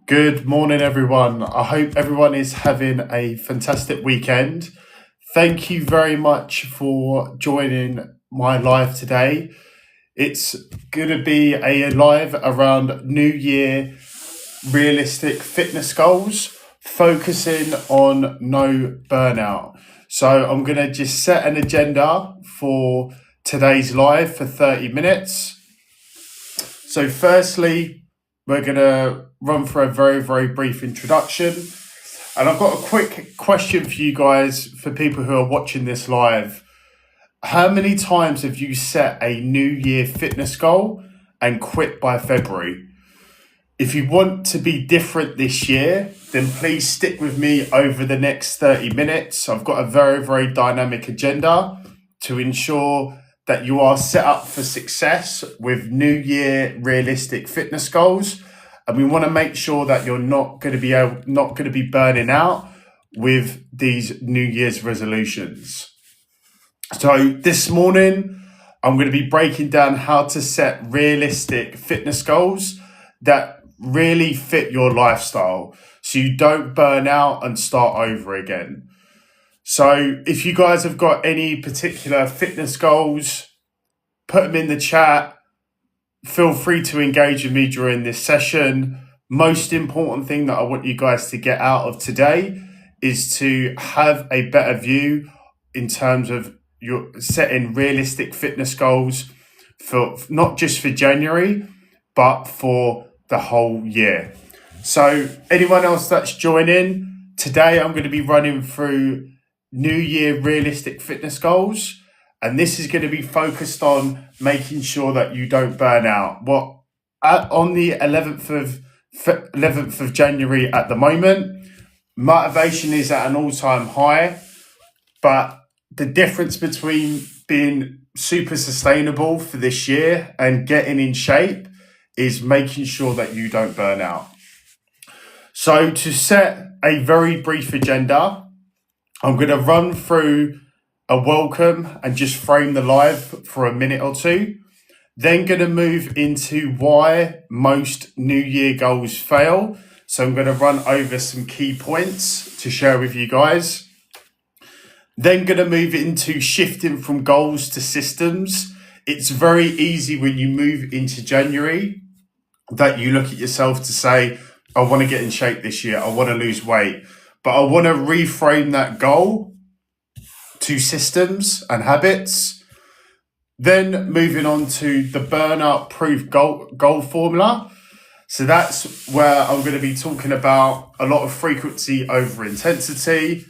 Good morning, everyone. I hope everyone is having a fantastic weekend. Thank you very much for joining my live today. It's going to be a live around New Year realistic fitness goals, focusing on no burnout. So I'm going to just set an agenda for today's live for 30 minutes. So firstly, we're going to run through a very, very brief introduction. And I've got a quick question for you guys, for people who are watching this live. How many times have you set a New Year fitness goal and quit by February? If you want to be different this year, then please stick with me over the next 30 minutes. I've got a very, very dynamic agenda to ensure that you are set up for success with New Year realistic fitness goals. And we want to make sure that you're not going to be burning out with these New Year's resolutions. So this morning, I'm going to be breaking down how to set realistic fitness goals that really fit your lifestyle so you don't burn out and start over again. So if you guys have got any particular fitness goals, put them in the chat. Feel free to engage with me during this session. Most important thing that I want you guys to get out of today is to have a better view in terms of your setting realistic fitness goals for not just for January, but for the whole year. So anyone else that's joining, today I'm going to be running through New Year realistic fitness goals. And this is going to be focused on making sure that you don't burn out. On the 11th of January at the moment, motivation is at an all-time high. But the difference between being super sustainable for this year and getting in shape is making sure that you don't burn out. So to set a very brief agenda, I'm going to run through a welcome and just frame the live for a minute or two. Then going to move into why most New Year goals fail. So I'm going to run over some key points to share with you guys. Then going to move into shifting from goals to systems. It's very easy when you move into January that you look at yourself to say, I want to get in shape this year. I want to lose weight. But I want to reframe that goal to systems and habits. Then moving on to the burnout-proof goal formula. So that's where I'm going to be talking about a lot of frequency over intensity.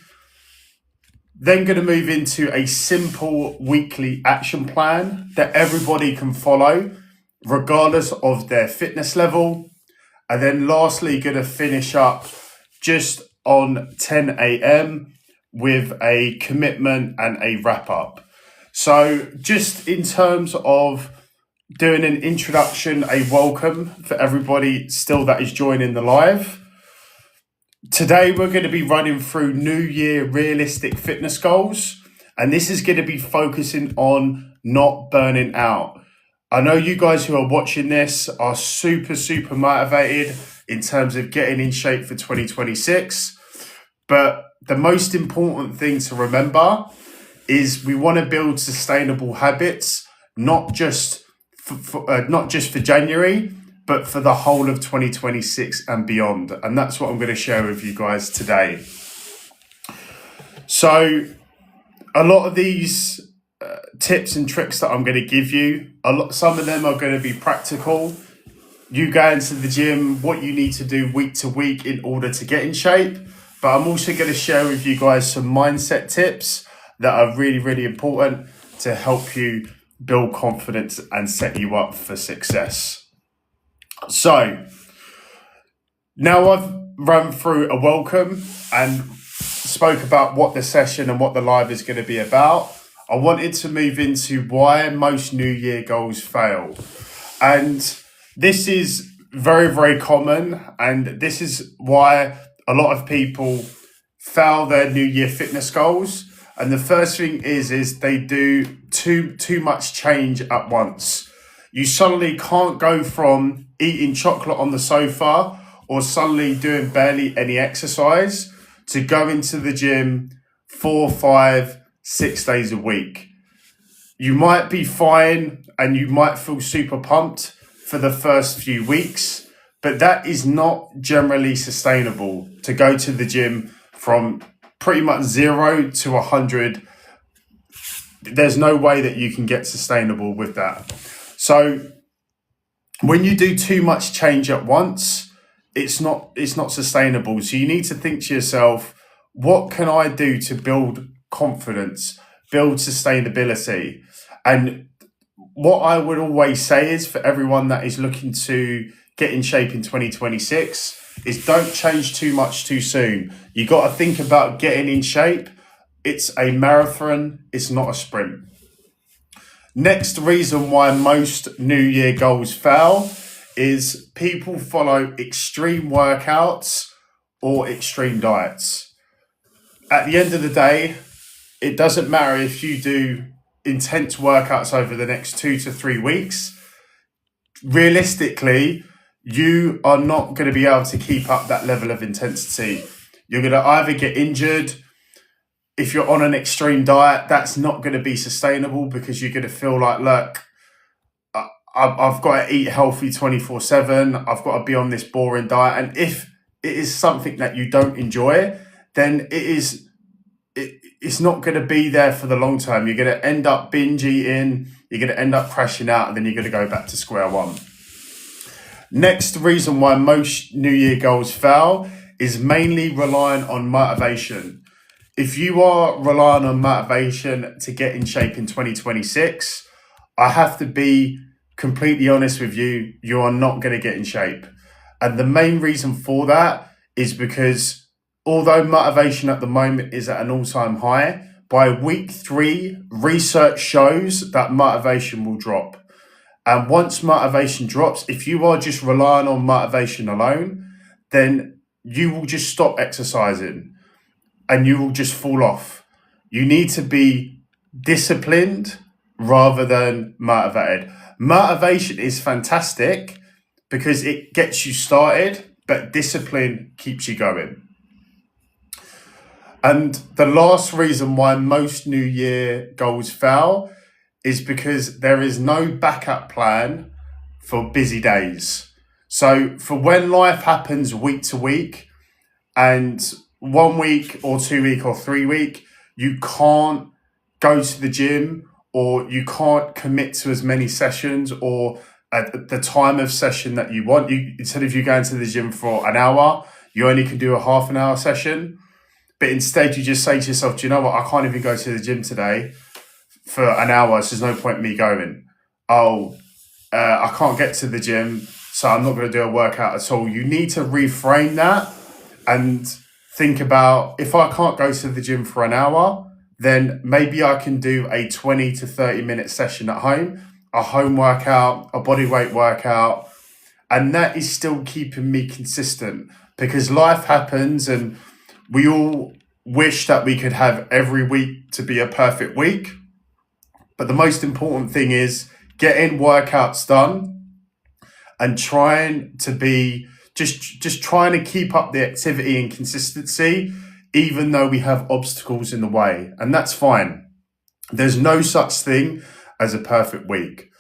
Then going to move into a simple weekly action plan that everybody can follow, regardless of their fitness level. And then lastly, going to finish up just on 10 a.m. with a commitment and a wrap up. So just in terms of doing an introduction, a welcome for everybody still that is joining the live. Today, we're going to be running through New Year realistic fitness goals. And this is going to be focusing on not burning out. I know you guys who are watching this are super, super motivated in terms of getting in shape for 2026. But the most important thing to remember is we want to build sustainable habits, not just for January, but for the whole of 2026 and beyond. And that's what I'm going to share with you guys today. So a lot of these tips and tricks that I'm going to give you, some of them are going to be practical. You go into the gym, what you need to do week to week in order to get in shape. But I'm also going to share with you guys some mindset tips that are really, really important to help you build confidence and set you up for success. So now I've run through a welcome and spoke about what the session and what the live is going to be about. I wanted to move into why most New Year goals fail. And this is very, very common. And this is why a lot of people fail their New Year fitness goals. And the first thing is they do too much change at once. You suddenly can't go from eating chocolate on the sofa or suddenly doing barely any exercise to go into the gym 4, 5, 6 days a week. You might be fine and you might feel super pumped for the first few weeks, but that is not generally sustainable to go to the gym from pretty much 0 to 100. There's no way that you can get sustainable with that. So when you do too much change at once, it's not sustainable. So you need to think to yourself, what can I do to build confidence, build sustainability? And what I would always say is, for everyone that is looking to get in shape in 2026, is don't change too much too soon. You got to think about getting in shape. It's a marathon, it's not a sprint. Next reason why most New Year goals fail is people follow extreme workouts or extreme diets. At the end of the day, it doesn't matter if you do intense workouts over the next 2 to 3 weeks. Realistically, you are not going to be able to keep up that level of intensity. You're going to either get injured. If you're on an extreme diet, that's not going to be sustainable, because you're going to feel like, look, I've got to eat healthy 24/7. I've got to be on this boring diet. And if it is something that you don't enjoy, then it's not going to be there for the long term. You're going to end up binge eating. You're going to end up crashing out, and then you're going to go back to square one. Next reason why most New Year goals fail is mainly relying on motivation. If you are relying on motivation to get in shape in 2026, I have to be completely honest with you, you are not going to get in shape. And the main reason for that is because although motivation at the moment is at an all-time high, by week 3, research shows that motivation will drop. And once motivation drops, if you are just relying on motivation alone, then you will just stop exercising and you will just fall off. You need to be disciplined rather than motivated. Motivation is fantastic because it gets you started, but discipline keeps you going. And the last reason why most New Year goals fail is because there is no backup plan for busy days. So for when life happens week to week, and 1 week or 2 week or 3 week, you can't go to the gym, or you can't commit to as many sessions or at the time of session that you want. Instead of you going to the gym for an hour, you only can do a half an hour session. But instead you just say to yourself, do you know what? I can't even go to the gym today for an hour, so there's no point in me going. I can't get to the gym, so I'm not going to do a workout at all. You need to reframe that and think about, if I can't go to the gym for an hour, then maybe I can do a 20 to 30 minute session at home, a home workout, a body weight workout. And that is still keeping me consistent, because life happens and we all wish that we could have every week to be a perfect week. But the most important thing is getting workouts done and trying to be just trying to keep up the activity and consistency, even though we have obstacles in the way. And that's fine. There's no such thing as a perfect week.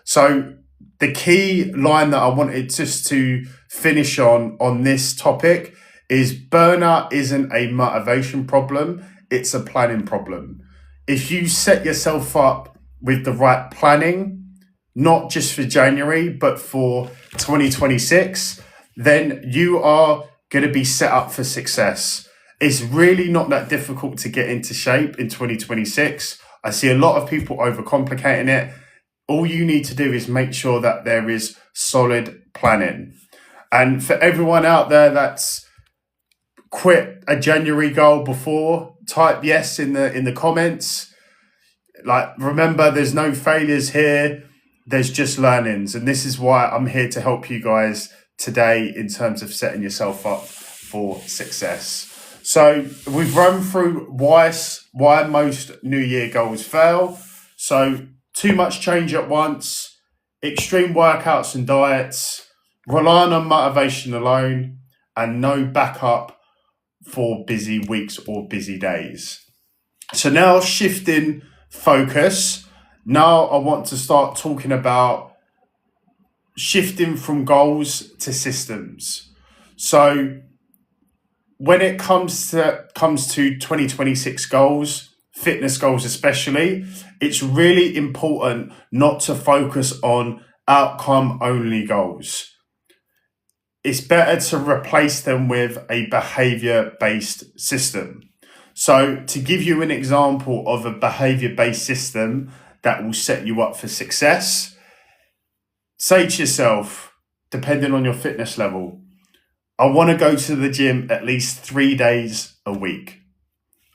So the key line that I wanted just to finish on this topic is, burnout isn't a motivation problem, it's a planning problem. If you set yourself up with the right planning, not just for January, but for 2026, then you are going to be set up for success. It's really not that difficult to get into shape in 2026. I see a lot of people overcomplicating it. All you need to do is make sure that there is solid planning. And for everyone out there that's quit a January goal before, type yes in the comments. Like, remember, there's no failures here. There's just learnings. And this is why I'm here to help you guys today in terms of setting yourself up for success. So we've run through why most New Year goals fail. So too much change at once, extreme workouts and diets, relying on motivation alone, and no backup for busy weeks or busy days. So now shifting focus, now I want to start talking about shifting from goals to systems. So when it comes to 2026 goals, fitness goals especially, it's really important not to focus on outcome only goals. It's better to replace them with a behavior based system. So to give you an example of a behavior based system that will set you up for success, say to yourself, depending on your fitness level, I want to go to the gym at least 3 days a week.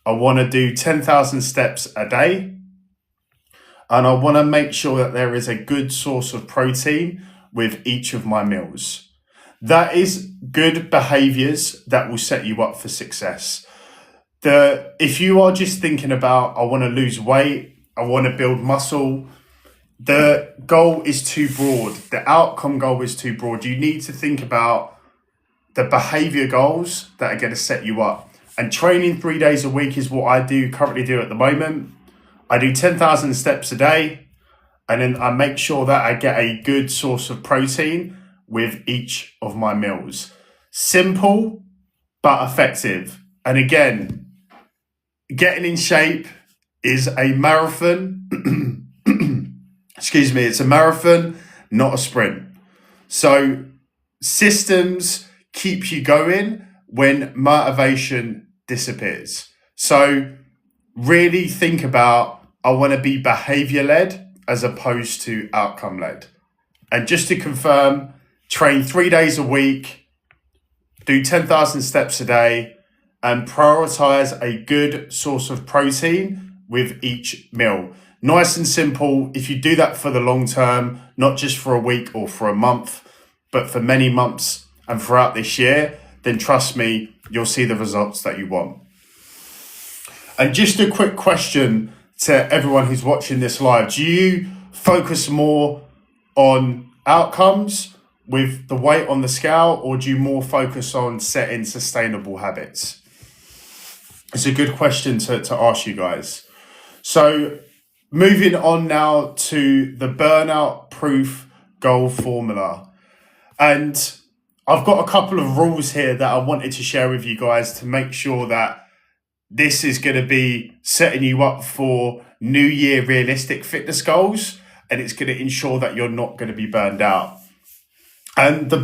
I want to do 10,000 steps a day. And I want to make sure that there is a good source of protein with each of my meals. That is good behaviors that will set you up for success. If you are just thinking about, I want to lose weight, I want to build muscle, the goal is too broad. The outcome goal is too broad. You need to think about the behavior goals that are going to set you up. And training 3 days a week is what I currently do at the moment. I do 10,000 steps a day, and then I make sure that I get a good source of protein with each of my meals. Simple, but effective. And again, getting in shape is a marathon. Excuse me, it's a marathon, not a sprint. So systems keep you going when motivation disappears. So really think about, I want to be behavior led as opposed to outcome led. And just to confirm, train 3 days a week, do 10,000 steps a day, and prioritize a good source of protein with each meal. Nice and simple. If you do that for the long term, not just for a week or for a month, but for many months and throughout this year, then trust me, you'll see the results that you want. And just a quick question to everyone who's watching this live. Do you focus more on outcomes with the weight on the scale, or do you more focus on setting sustainable habits? It's a good question to ask you guys. So moving on now to the burnout-proof goal formula. And I've got a couple of rules here that I wanted to share with you guys to make sure that this is going to be setting you up for New Year realistic fitness goals, and it's going to ensure that you're not going to be burned out. And the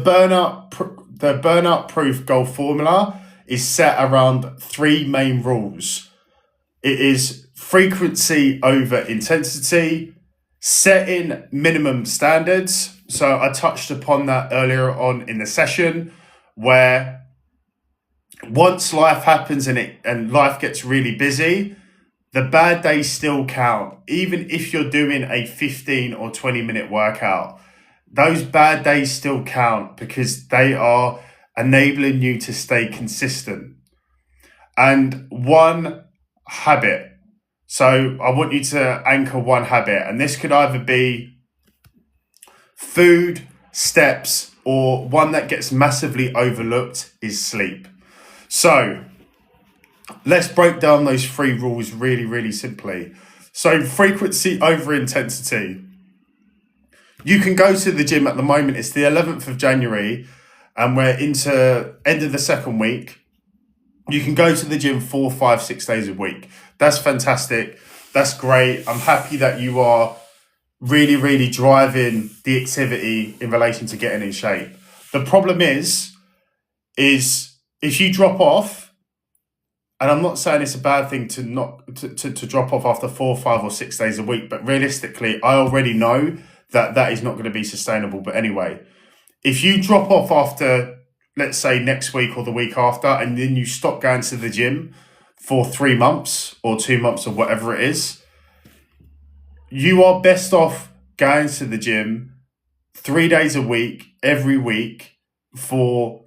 burnout-proof goal formula is set around 3 main rules. It is frequency over intensity, setting minimum standards. So I touched upon that earlier on in the session, where once life happens and life gets really busy, the bad days still count. Even if you're doing a 15 or 20 minute workout, those bad days still count because they are enabling you to stay consistent. And one habit. So I want you to anchor one habit, and this could either be food, steps, or one that gets massively overlooked is sleep. So let's break down those 3 rules really, really simply. So frequency over intensity. You can go to the gym at the moment. It's the 11th of January and we're into end of the second week. You can go to the gym 4, 5, 6 days a week. That's fantastic. That's great. I'm happy that you are really, really driving the activity in relation to getting in shape. The problem is if you drop off, and I'm not saying it's a bad thing to drop off after 4, 5 or 6 days a week, but realistically, I already know that is not going to be sustainable. But anyway, if you drop off after, let's say next week or the week after, and then you stop going to the gym for 3 months or 2 months or whatever it is, you are best off going to the gym 3 days a week, every week for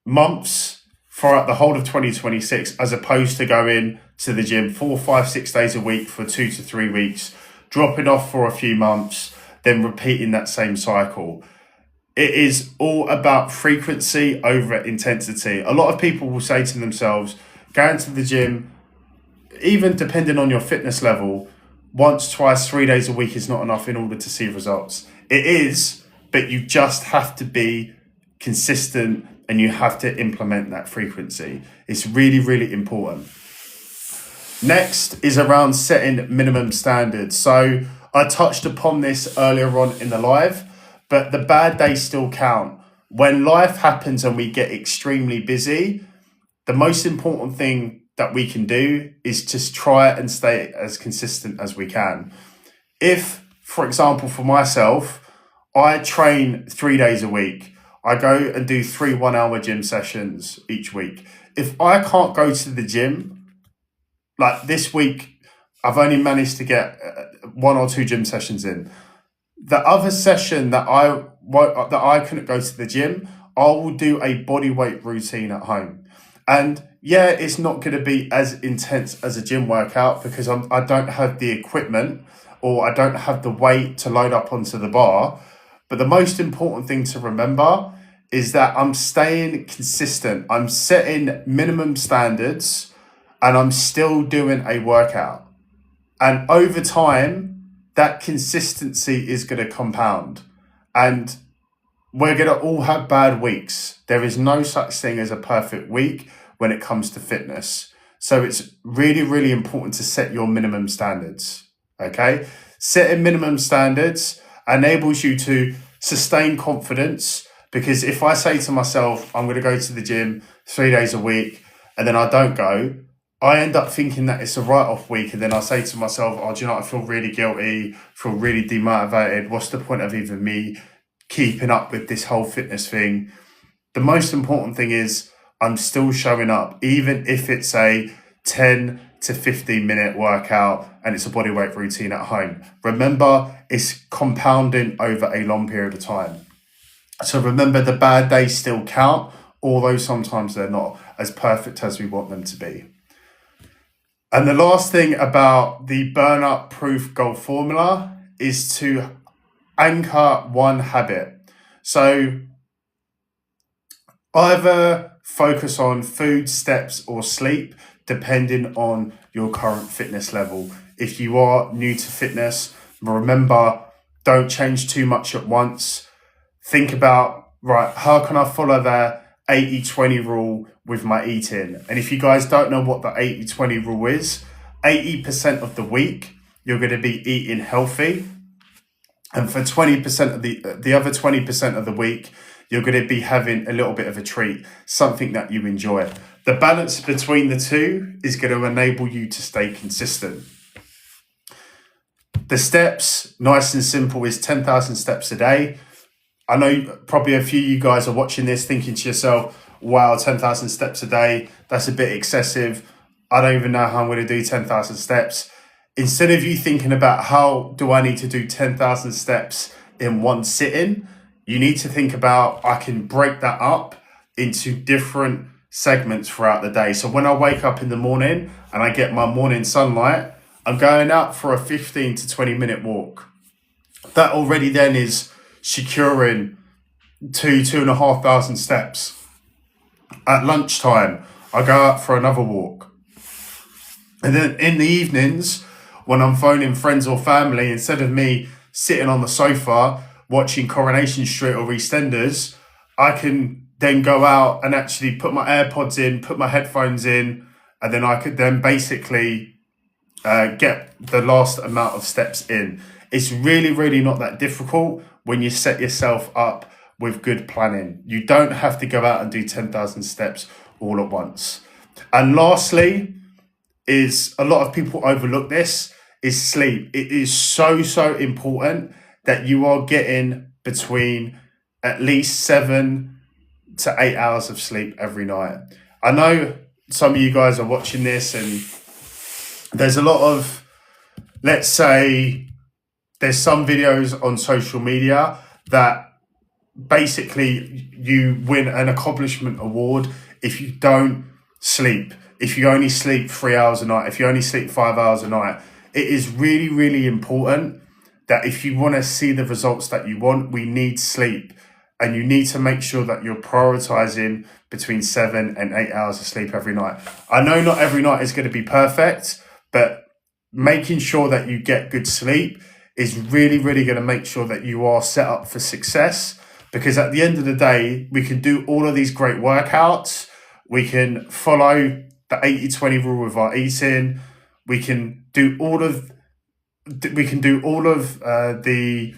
months throughout the whole of 2026, as opposed to going to the gym 4, 5, 6 days a week for 2 to 3 weeks, dropping off for a few months, then repeating that same cycle. It is all about frequency over intensity. A lot of people will say to themselves, going to the gym, even depending on your fitness level, once, twice, 3 days a week is not enough in order to see results. It is, but you just have to be consistent and you have to implement that frequency. It's really, really important. Next is around setting minimum standards. So I touched upon this earlier on in the live, but the bad days still count. When life happens and we get extremely busy, the most important thing that we can do is just try and stay as consistent as we can. If, for example, for myself, I train 3 days a week. I go and do 3 1-hour gym sessions each week. If I can't go to the gym, like this week, I've only managed to get 1 or 2 gym sessions in. The other session that I couldn't go to the gym, I will do a body weight routine at home. And yeah, it's not going to be as intense as a gym workout because I don't have the equipment or I don't have the weight to load up onto the bar. But the most important thing to remember is that I'm staying consistent. I'm setting minimum standards and I'm still doing a workout. And over time, that consistency is going to compound. And we're going to all have bad weeks. There is no such thing as a perfect week when it comes to fitness. So it's really, really important to set your minimum standards. Okay? Setting minimum standards enables you to sustain confidence, because if I say to myself, I'm going to go to the gym 3 days a week and then I don't go, I end up thinking that it's a write-off week, and then I say to myself, oh, do you know what? I feel really guilty, feel really demotivated. What's the point of even me keeping up with this whole fitness thing? The most important thing is I'm still showing up, even if it's a 10 to 15 minute workout and it's a bodyweight routine at home. Remember, it's compounding over a long period of time. So remember, the bad days still count, although sometimes they're not as perfect as we want them to be. And the last thing about the burnout-proof goal formula is to anchor one habit. So either focus on food, steps, or sleep, depending on your current fitness level. If you are new to fitness, remember, don't change too much at once. Think about, right, how can I follow the 80-20 rule with my eating? And if you guys don't know what the 80-20 rule is, 80% of the week, you're going to be eating healthy. And for 20% of the other 20% of the week, you're going to be having a little bit of a treat, something that you enjoy. The balance between the two is going to enable you to stay consistent. The steps, nice and simple, is 10,000 steps a day. I know probably a few of you guys are watching this thinking to yourself, wow, 10,000 steps a day, that's a bit excessive. I don't even know how I'm going to do 10,000 steps. Instead of you thinking about how do I need to do 10,000 steps in one sitting, you need to think about, I can break that up into different segments throughout the day. So when I wake up in the morning and I get my morning sunlight, I'm going out for a 15 to 20 minute walk. That already then is securing 2,500 steps. At lunchtime, I go out for another walk. And then in the evenings, when I'm phoning friends or family, instead of me sitting on the sofa watching Coronation Street or EastEnders, I can then go out and actually put my AirPods in, put my headphones in, and then I could then basically get the last amount of steps in. It's really, really not that difficult when you set yourself up with good planning. You don't have to go out and do 10,000 steps all at once. And lastly, is a lot of people overlook this, is sleep. It is so, so important that you are getting between at least 7 to 8 hours of sleep every night. I know some of you guys are watching this and there's a lot of, let's say, there's some videos on social media that basically you win an accomplishment award if you don't sleep. If you only sleep 3 hours a night, if you only sleep 5 hours a night, it is really, really important that if you want to see the results that you want, we need sleep. and you need to make sure that you're prioritizing between 7 and 8 hours of sleep every night. I know not every night is going to be perfect, but making sure that you get good sleep is really, really going to make sure that you are set up for success. Because at the end of the day, we can do all of these great workouts. We can follow the 80-20 rule with our eating. We can do all of the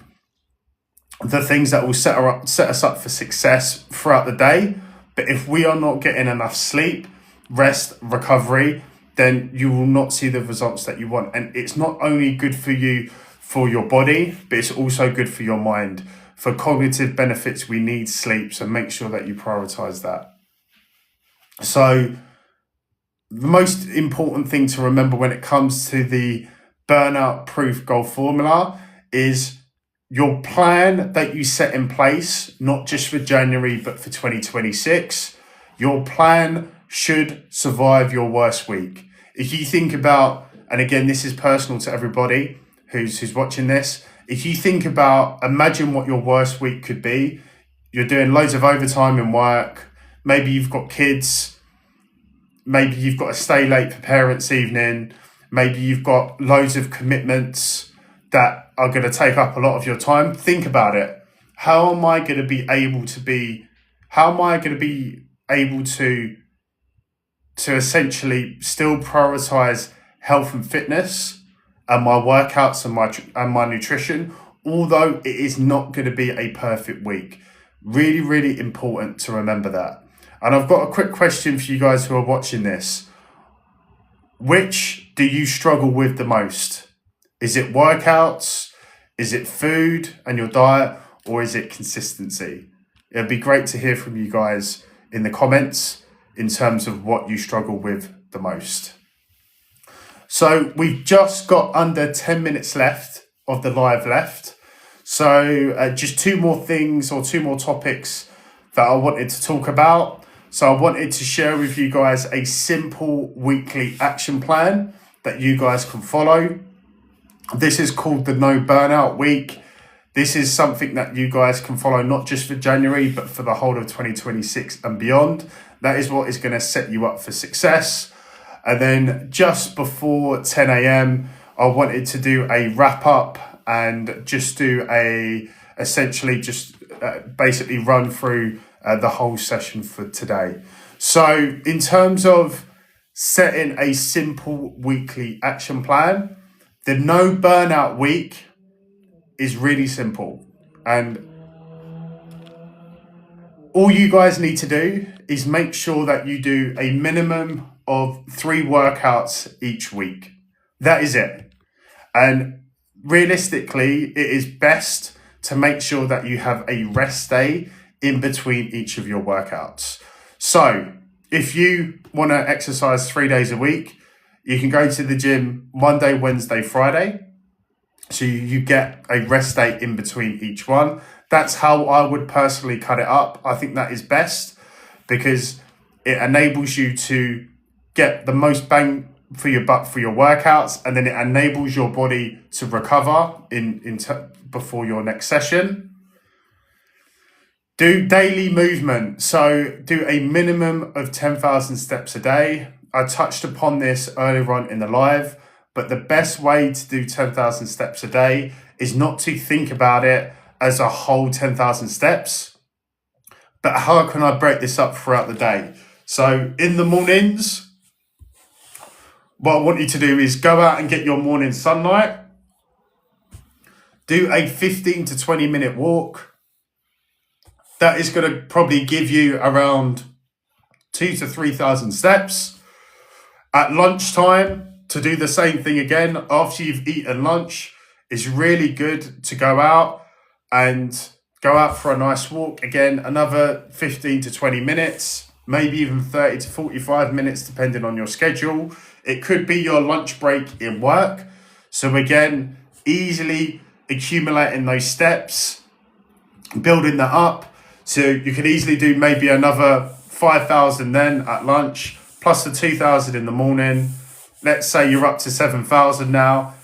things that will set us up for success throughout the day. But if we are not getting enough sleep, rest, recovery, then you will not see the results that you want. And it's not only good for you, for your body, but it's also good for your mind. For cognitive benefits, we need sleep. So make sure that you prioritize that. So the most important thing to remember when it comes to the burnout-proof goal formula is your plan that you set in place, not just for January, but for 2026. Your plan should survive your worst week. If you think about, and again, this is personal to everybody who's watching this, if you think about, imagine what your worst week could be. You're doing loads of overtime in work. Maybe you've got kids. Maybe you've got to stay late for parents' evening. Maybe you've got loads of commitments that are going to take up a lot of your time. Think about it. How am I going to be able to essentially still prioritize health and fitness and my workouts and my nutrition, although it is not going to be a perfect week? Really, really important to remember that. And I've got a quick question for you guys who are watching this. Which do you struggle with the most? Is it workouts? Is it food and your diet? Or is it consistency? It'd be great to hear from you guys in the comments in terms of what you struggle with the most. So we've just got under 10 minutes left of the live left. So just two more topics that I wanted to talk about. So I wanted to share with you guys a simple weekly action plan that you guys can follow. This is called the No Burnout Week. This is something that you guys can follow not just for January, but for the whole of 2026 and beyond. That is what is going to set you up for success. And then just before 10 a.m., I wanted to do a wrap up and just do basically run through the whole session for today. So in terms of setting a simple weekly action plan, the No Burnout Week is really simple. And all you guys need to do is make sure that you do a minimum of 3 workouts each week. That is it. And realistically, it is best to make sure that you have a rest day in between each of your workouts. So if you want to exercise 3 days a week, you can go to the gym Monday, Wednesday, Friday. So you get a rest day in between each one. That's how I would personally cut it up. I think that is best because it enables you to get the most bang for your buck for your workouts, and then it enables your body to recover before your next session. Do daily movement. So do a minimum of 10,000 steps a day. I touched upon this earlier on in the live, but the best way to do 10,000 steps a day is not to think about it as a whole 10,000 steps, but how can I break this up throughout the day? So in the mornings, what I want you to do is go out and get your morning sunlight. Do a 15 to 20 minute walk. That is going to probably give you around 2,000 to 3,000 steps. At lunchtime, to do the same thing again, after you've eaten lunch, it's really good to go out for a nice walk. Again, another 15 to 20 minutes, maybe even 30 to 45 minutes, depending on your schedule. It could be your lunch break in work. So again, easily accumulating those steps, building that up. So you could easily do maybe another 5,000 then at lunch, plus the 2,000 in the morning. Let's say you're up to 7,000 now,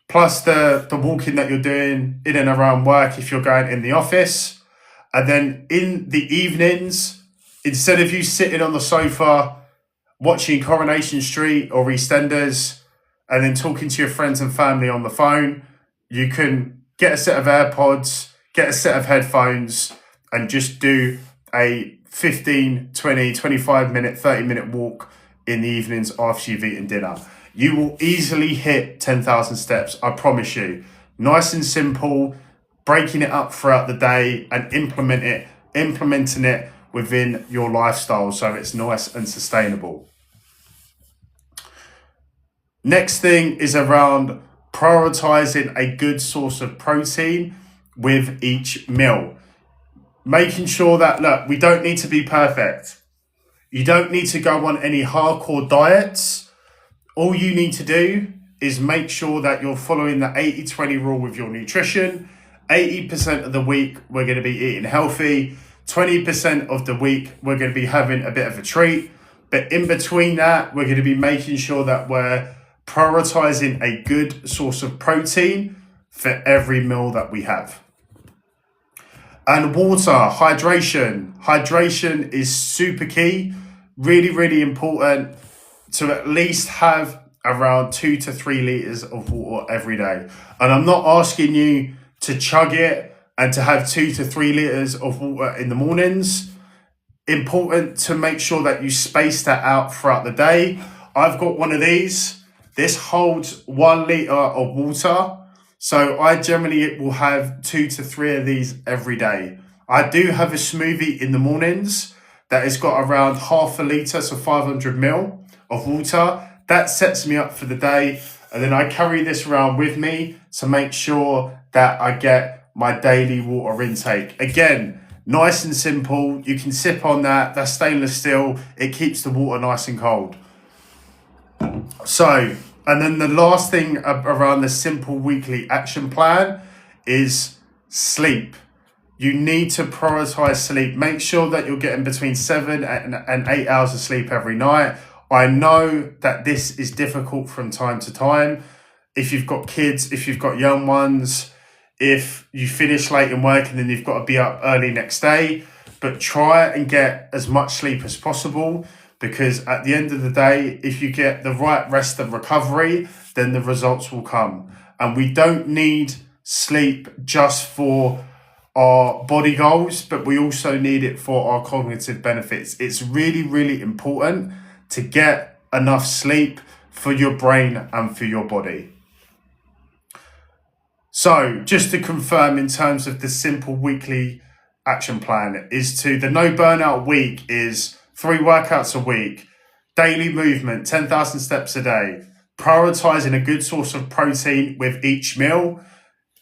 plus the walking that you're doing in and around work if you're going in the office. And then in the evenings, instead of you sitting on the sofa watching Coronation Street or EastEnders and then talking to your friends and family on the phone, you can get a set of AirPods, get a set of headphones, and just do a 15, 20, 25-minute, 30-minute walk in the evenings after you've eaten dinner. You will easily hit 10,000 steps, I promise you. Nice and simple, breaking it up throughout the day and implementing it within your lifestyle so it's nice and sustainable. Next thing is around prioritizing a good source of protein with each meal. Making sure that, look, we don't need to be perfect. You don't need to go on any hardcore diets. All you need to do is make sure that you're following the 80-20 rule with your nutrition. 80% of the week, we're going to be eating healthy. 20% of the week, we're going to be having a bit of a treat. But in between that, we're going to be making sure that we're prioritizing a good source of protein for every meal that we have. And water, hydration. Hydration is super key. Really, really important to at least have around 2 to 3 liters of water every day. And I'm not asking you to chug it and to have 2 to 3 liters of water in the mornings. Important to make sure that you space that out throughout the day. I've got one of these. This holds 1 liter of water. So I generally will have 2 to 3 of these every day. I do have a smoothie in the mornings that has got around half a liter, so 500 ml of water. That sets me up for the day. And then I carry this around with me to make sure that I get my daily water intake. Again, nice and simple. You can sip on that. That's stainless steel. It keeps the water nice and cold. So, and then the last thing around the simple weekly action plan is sleep. You need to prioritize sleep. Make sure that you're getting between 7 and 8 hours of sleep every night. I know that this is difficult from time to time. If you've got kids, if you've got young ones, if you finish late in work and then you've got to be up early next day, but try and get as much sleep as possible, because at the end of the day, if you get the right rest and recovery, then the results will come. And we don't need sleep just for our body goals, but we also need it for our cognitive benefits. It's really, really important to get enough sleep for your brain and for your body. So just to confirm, in terms of the simple weekly action plan, is to the no burnout week is 3 workouts a week, daily movement, 10,000 steps a day, prioritizing a good source of protein with each meal,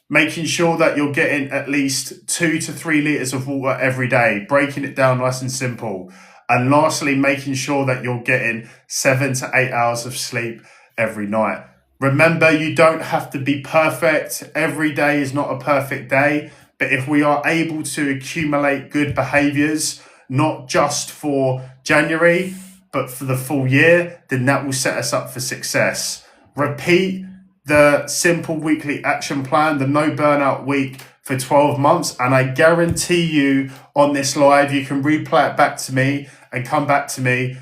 making sure that you're getting at least 2 to 3 liters of water every day, breaking it down nice and simple. And lastly, making sure that you're getting 7 to 8 hours of sleep every night. Remember, you don't have to be perfect. Every day is not a perfect day. But if we are able to accumulate good behaviors, not just for January, but for the full year, then that will set us up for success. Repeat the simple weekly action plan, the no burnout week, for 12 months. And I guarantee you on this live, you can replay it back to me and come back to me.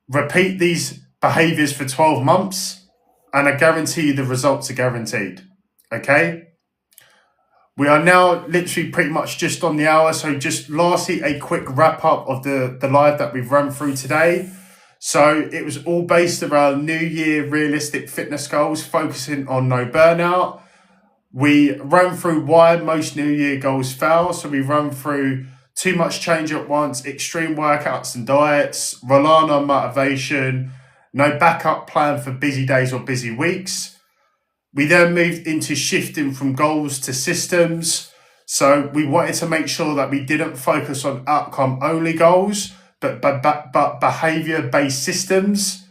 Repeat these behaviors for 12 months. And I guarantee you the results are guaranteed. Okay? We are now literally pretty much just on the hour. So just lastly, a quick wrap up of the live that we've run through today. So it was all based around New Year realistic fitness goals, focusing on no burnout. We ran through why most New Year goals fail. So we run through too much change at once, extreme workouts and diets, relying on motivation, no backup plan for busy days or busy weeks. We then moved into shifting from goals to systems. So we wanted to make sure that we didn't focus on outcome-only goals, but behavior-based systems.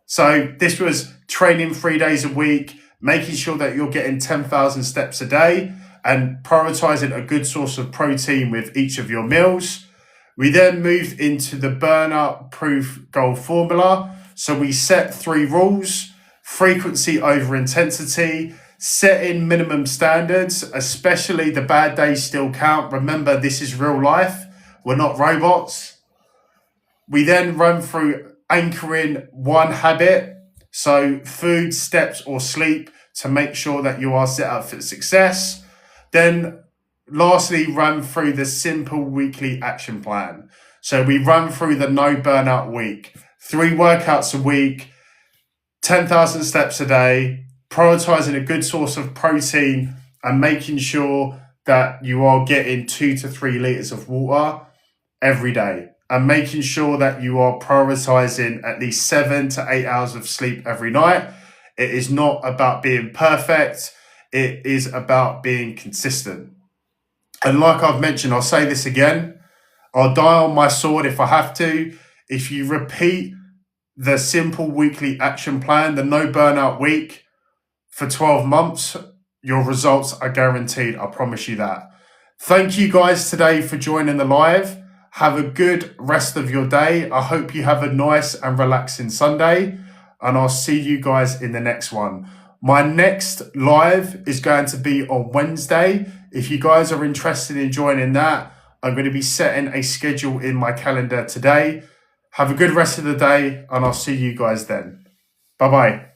So this was training 3 days a week, making sure that you're getting 10,000 steps a day and prioritizing a good source of protein with each of your meals. We then moved into the burnout-proof goal formula. So we set 3 rules: frequency over intensity, setting minimum standards, especially the bad days still count. Remember, this is real life. We're not robots. We then run through anchoring one habit. So food, steps, or sleep to make sure that you are set up for success. Then lastly, run through the simple weekly action plan. So we run through the no burnout week, 3 workouts a week, 10,000 steps a day, prioritizing a good source of protein and making sure that you are getting 2 to 3 liters of water every day, and making sure that you are prioritizing at least 7 to 8 hours of sleep every night. It is not about being perfect. It is about being consistent. And like I've mentioned, I'll say this again, I'll die on my sword if I have to. If you repeat the simple weekly action plan, the no burnout week, for 12 months, your results are guaranteed. I promise you that. Thank you guys today for joining the live. Have a good rest of your day. I hope you have a nice and relaxing Sunday, and I'll see you guys in the next one. My next live is going to be on Wednesday. If you guys are interested in joining that, I'm going to be setting a schedule in my calendar today. Have a good rest of the day, and I'll see you guys then. Bye-bye.